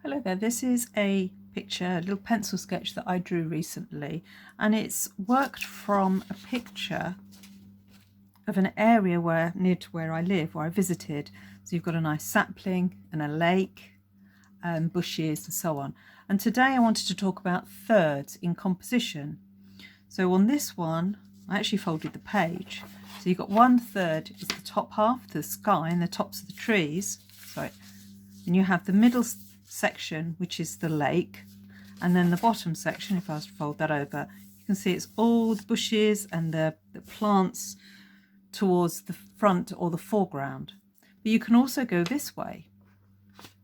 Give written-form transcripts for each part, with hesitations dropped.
Hello there, this is a picture, a little pencil sketch that I drew recently, and it's worked from a picture of an area near to where I live, where I visited. So you've got a nice sapling and a lake and bushes and so on. And today I wanted to talk about thirds in composition. So on this one, I actually folded the page. So you've got 1/3 is the top half, the sky and the tops of the trees. Sorry. And you have the middle section, which is the lake, and then the bottom section, if I was to fold that over, you can see it's all the bushes and the plants towards the front or the foreground. But you can also go this way.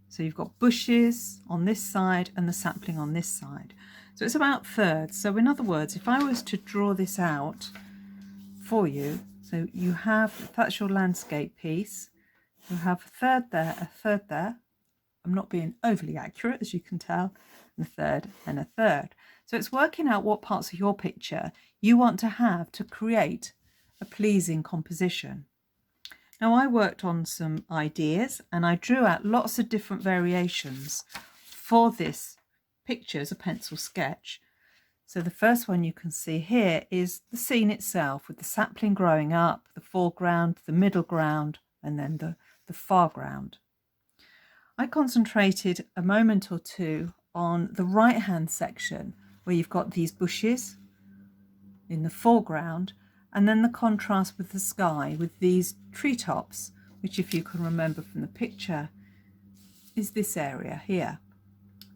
So you've got bushes on this side and the sapling on this side. So it's about thirds. So in other words, if I was to draw this out for you, so you have, that's your landscape piece, you have a third there, a third there. I'm not being overly accurate, as you can tell, and a third and a third. So it's working out what parts of your picture you want to have to create a pleasing composition. Now, I worked on some ideas and I drew out lots of different variations for this picture as a pencil sketch. So the first one you can see here is the scene itself, with the sapling growing up, the foreground, the middle ground, and then the foreground. I concentrated a moment or two on the right hand section, where you've got these bushes in the foreground, and then the contrast with the sky with these treetops, which, if you can remember from the picture, is this area here,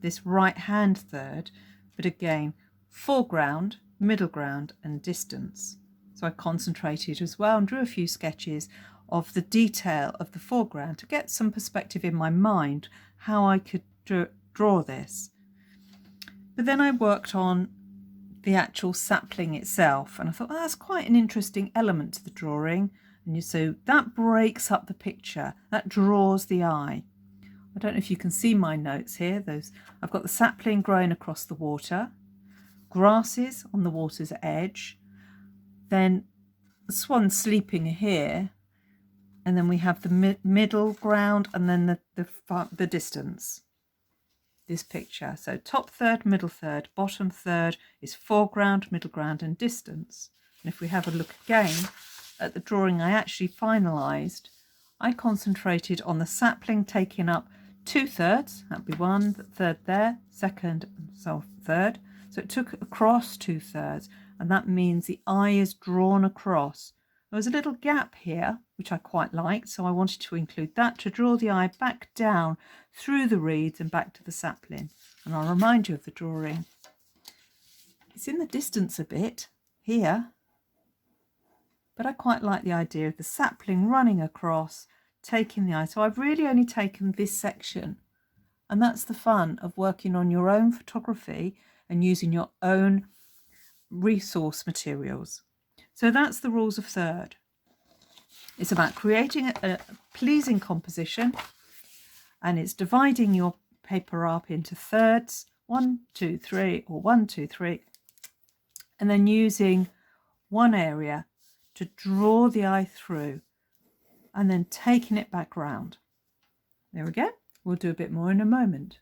this right hand third, but again foreground, middle ground and distance. So I concentrated as well and drew a few sketches of the detail of the foreground to get some perspective in my mind how I could draw this. But then I worked on the actual sapling itself, and I thought, that's quite an interesting element to the drawing. And so that breaks up the picture, that draws the eye. I don't know if you can see my notes here. I've got the sapling growing across the water, grasses on the water's edge, then the swan sleeping here, and then we have the middle ground, and then the distance. This picture. So top third, middle third, bottom third is foreground, middle ground and distance. And if we have a look again at the drawing I actually finalised, I concentrated on the sapling taking up 2/3. That'd be one third there, second and so third. So it took across 2/3, and that means the eye is drawn across. There was a little gap here, which I quite liked, so I wanted to include that to draw the eye back down through the reeds and back to the sapling. And I'll remind you of the drawing. It's in the distance a bit here, but I quite like the idea of the sapling running across, taking the eye. So I've really only taken this section, and that's the fun of working on your own photography and using your own resource materials. So that's the rules of third. It's about creating a pleasing composition, and it's dividing your paper up into thirds, 1, 2, 3, or 1, 2, 3, and then using one area to draw the eye through and then taking it back round. There we go. We'll do a bit more in a moment.